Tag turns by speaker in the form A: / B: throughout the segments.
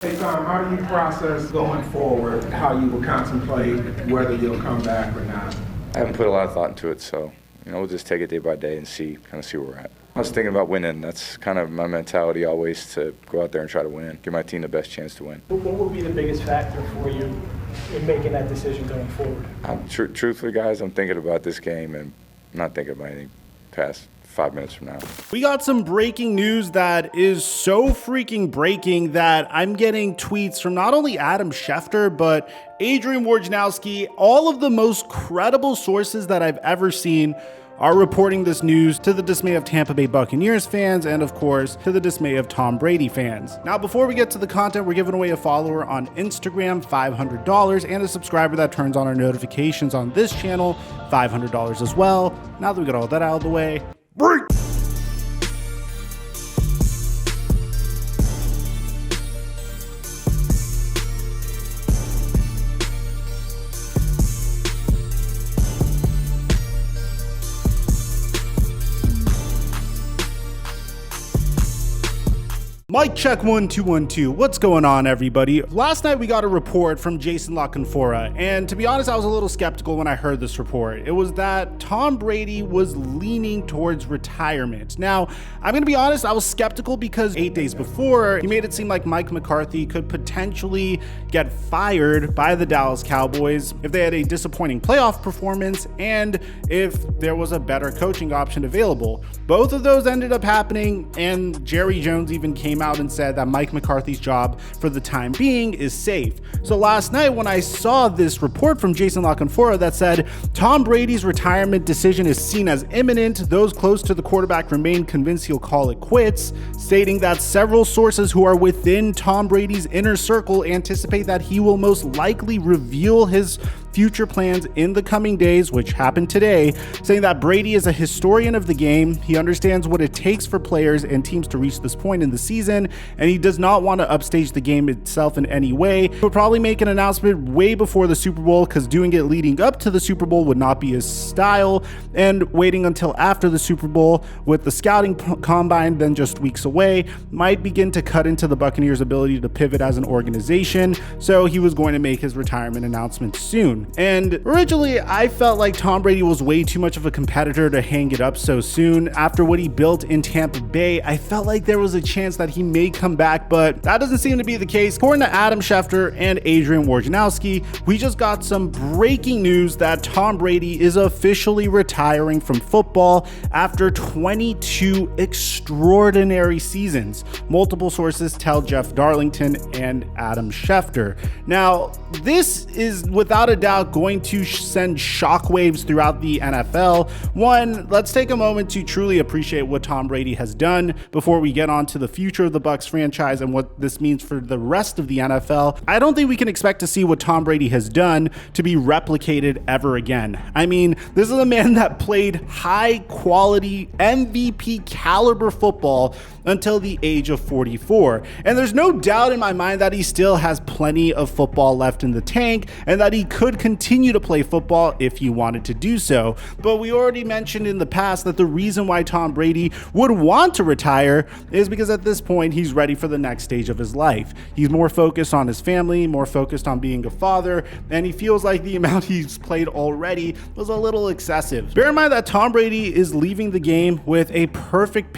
A: Hey Tom, how do you process going forward, how you will contemplate whether you'll come back or not?
B: I haven't put a lot of thought into it, so we'll just take it day by day and see where we're at. I was thinking about winning. That's kind of my mentality always, to go out there and try to win, give my team the best chance to win.
C: What will be the biggest factor for you in making that decision going forward?
B: Truthfully, guys, I'm thinking about this game and I'm not thinking about anything past 5 minutes from now.
D: We got some breaking news that is so freaking breaking that I'm getting tweets from not only Adam Schefter, but Adrian Wojnarowski. All of the most credible sources that I've ever seen are reporting this news, to the dismay of Tampa Bay Buccaneers fans and, of course, to the dismay of Tom Brady fans. Now, before we get to the content, we're giving away a follower on Instagram, $500, and a subscriber that turns on our notifications on this channel, $500 as well. Now that we got all that out of the way, break! Mic check 1 2 1 2. What's going on, everybody? Last night we got a report from Jason La Canfora, and to be honest, I was a little skeptical when I heard this report. It was that Tom Brady was leaning towards retirement. Now, I'm gonna be honest, I was skeptical because 8 days before, he made it seem like Mike McCarthy could potentially get fired by the Dallas Cowboys if they had a disappointing playoff performance and if there was a better coaching option available. Both of those ended up happening, and Jerry Jones even came out and said that Mike McCarthy's job for the time being is safe. So last night when I saw this report from Jason La Canfora that said Tom Brady's retirement decision is seen as imminent, those close to the quarterback remain convinced he'll call it quits, stating that several sources who are within Tom Brady's inner circle anticipate that he will most likely reveal his future plans in the coming days, which happened today, saying that Brady is a historian of the game. He understands what it takes for players and teams to reach this point in the season, and he does not want to upstage the game itself in any way. He would probably make an announcement way before the Super Bowl, because doing it leading up to the Super Bowl would not be his style, and waiting until after the Super Bowl with the scouting combine then just weeks away might begin to cut into the Buccaneers' ability to pivot as an organization. So he was going to make his retirement announcement soon. And originally, I felt like Tom Brady was way too much of a competitor to hang it up so soon. After what he built in Tampa Bay, I felt like there was a chance that he may come back, but that doesn't seem to be the case. According to Adam Schefter and Adrian Wojnarowski, we just got some breaking news that Tom Brady is officially retiring from football after 22 extraordinary seasons. Multiple sources tell Jeff Darlington and Adam Schefter. Now, this is without a doubt going to send shockwaves throughout the NFL. One, let's take a moment to truly appreciate what Tom Brady has done before we get on to the future of the Bucs franchise and what this means for the rest of the NFL. I don't think we can expect to see what Tom Brady has done to be replicated ever again. I mean, this is a man that played high quality MVP caliber football until the age of 44. And there's no doubt in my mind that he still has plenty of football left in the tank and that he could continue to play football if he wanted to do so. But we already mentioned in the past that the reason why Tom Brady would want to retire is because at this point he's ready for the next stage of his life. He's more focused on his family, more focused on being a father, and he feels like the amount he's played already was a little excessive. Bear in mind that Tom Brady is leaving the game with a perfect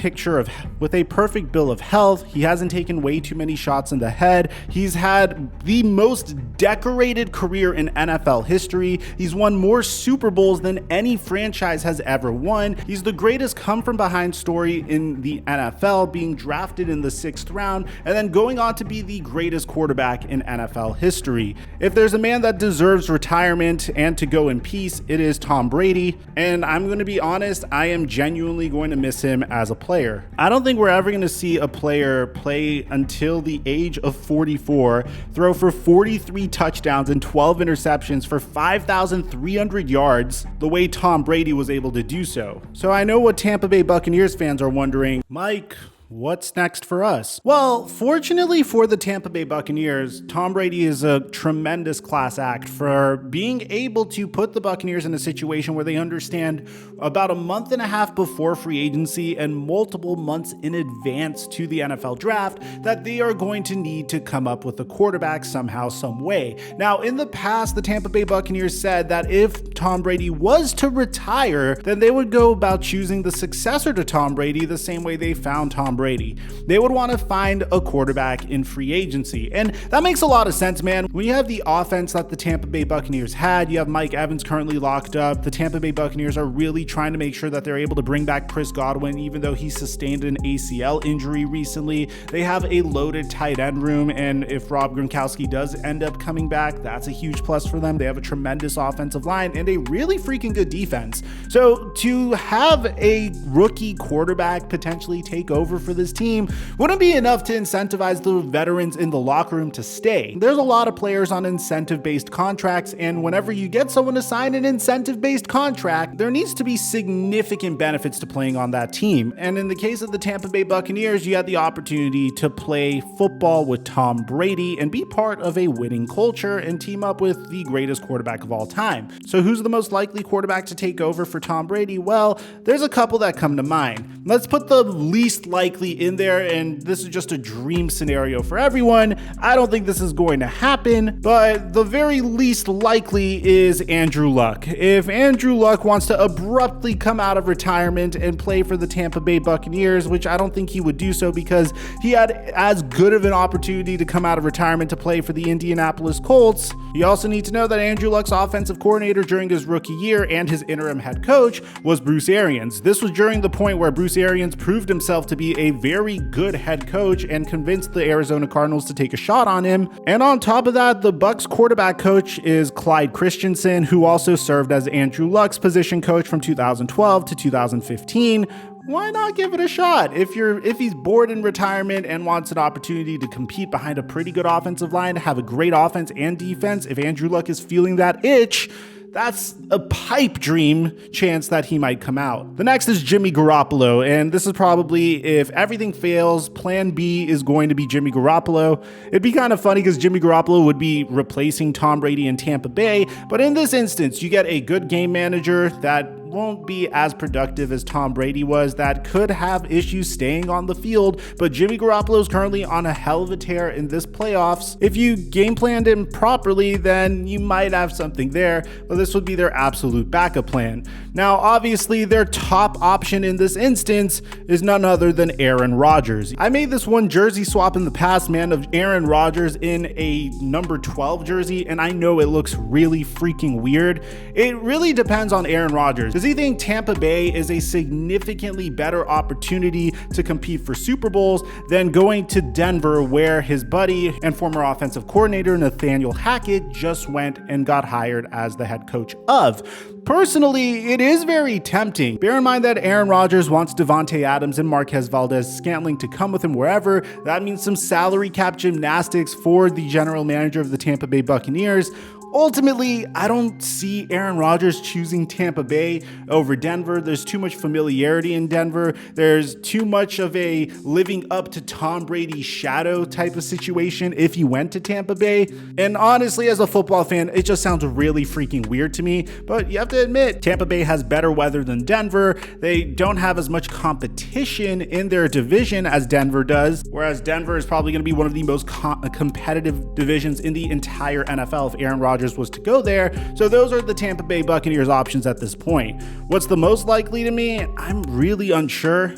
D: bill of health. He hasn't taken way too many shots in the head. He's had the most decorated career in NFL history. He's won more Super Bowls than any franchise has ever won. He's the greatest come from behind story in the NFL, being drafted in the 6th round and then going on to be the greatest quarterback in NFL history. If there's a man that deserves retirement and to go in peace, it is Tom Brady. And I'm going to be honest, I am genuinely going to miss him as a player. I don't think we're ever going to see a player play until the age of 44, throw for 43 touchdowns and 12 interceptions for 5,300 yards the way Tom Brady was able to do so. So I know what Tampa Bay Buccaneers fans are wondering, Mike, What's next for us? Well, fortunately for the Tampa Bay Buccaneers, Tom Brady is a tremendous class act for being able to put the Buccaneers in a situation where they understand about a month and a half before free agency and multiple months in advance to the NFL draft that they are going to need to come up with a quarterback somehow, some way. Now, in the past, the Tampa Bay Buccaneers said that if Tom Brady was to retire, then they would go about choosing the successor to Tom Brady the same way they found Tom Brady. They would want to find a quarterback in free agency. And that makes a lot of sense, man. When you have the offense that the Tampa Bay Buccaneers had, you have Mike Evans currently locked up. The Tampa Bay Buccaneers are really trying to make sure that they're able to bring back Chris Godwin, even though he sustained an ACL injury recently. They have a loaded tight end room, and if Rob Gronkowski does end up coming back, that's a huge plus for them. They have a tremendous offensive line and a really freaking good defense. So to have a rookie quarterback potentially take over for this team wouldn't be enough to incentivize the veterans in the locker room to stay. There's a lot of players on incentive-based contracts, and whenever you get someone to sign an incentive-based contract, there needs to be significant benefits to playing on that team. And in the case of the Tampa Bay Buccaneers, you had the opportunity to play football with Tom Brady and be part of a winning culture and team up with the greatest quarterback of all time. So who's the most likely quarterback to take over for Tom Brady? Well, there's a couple that come to mind. Let's put the least likely in there, and this is just a dream scenario for everyone. I don't think this is going to happen, but the very least likely is Andrew Luck. If Andrew Luck wants to abruptly come out of retirement and play for the Tampa Bay Buccaneers, which I don't think he would do so because he had as good of an opportunity to come out of retirement to play for the Indianapolis Colts. You also need to know that Andrew Luck's offensive coordinator during his rookie year and his interim head coach was Bruce Arians. This was during the point where Bruce Arians proved himself to be a very good head coach and convinced the Arizona Cardinals to take a shot on him. And on top of that, the Bucs quarterback coach is Clyde Christensen, who also served as Andrew Luck's position coach from 2012 to 2015. Why not give it a shot? If he's bored in retirement and wants an opportunity to compete behind a pretty good offensive line, have a great offense and defense, if Andrew Luck is feeling that itch, that's a pipe dream chance that he might come out. The next is Jimmy Garoppolo, and this is probably, if everything fails, plan B is going to be Jimmy Garoppolo. It'd be kind of funny because Jimmy Garoppolo would be replacing Tom Brady in Tampa Bay, but in this instance, you get a good game manager that won't be as productive as Tom Brady was, that could have issues staying on the field, but Jimmy Garoppolo is currently on a hell of a tear in this playoffs. If you game planned him properly, then you might have something there, but this would be their absolute backup plan. Now, obviously, their top option in this instance is none other than Aaron Rodgers. I made this one jersey swap in the past, man, of Aaron Rodgers in a number 12 jersey, and I know it looks really freaking weird. It really depends on Aaron Rodgers. Does he think Tampa Bay is a significantly better opportunity to compete for Super Bowls than going to Denver, where his buddy and former offensive coordinator Nathaniel Hackett just went and got hired as the head coach of? Personally, it is very tempting. Bear in mind that Aaron Rodgers wants Devontae Adams and Marquez Valdes-Scantling to come with him wherever. That means some salary cap gymnastics for the general manager of the Tampa Bay Buccaneers. Ultimately, I don't see Aaron Rodgers choosing Tampa Bay over Denver. There's too much familiarity in Denver. There's too much of a living up to Tom Brady's shadow type of situation if he went to Tampa Bay. And honestly, as a football fan, it just sounds really freaking weird to me. But you have to admit, Tampa Bay has better weather than Denver. They don't have as much competition in their division as Denver does, whereas Denver is probably going to be one of the most competitive divisions in the entire NFL if Aaron Rodgers was to go there. So those are the Tampa Bay Buccaneers options at this point. What's the most likely to me? I'm really unsure.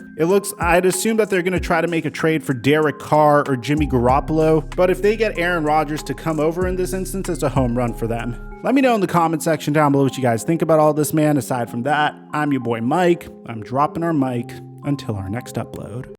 D: I'd assume that they're going to try to make a trade for Derek Carr or Jimmy Garoppolo, but if they get Aaron Rodgers to come over in this instance, it's a home run for them. Let me know in the comment section down below what you guys think about all this, man. Aside from that, I'm your boy Mike. I'm dropping our mic until our next upload.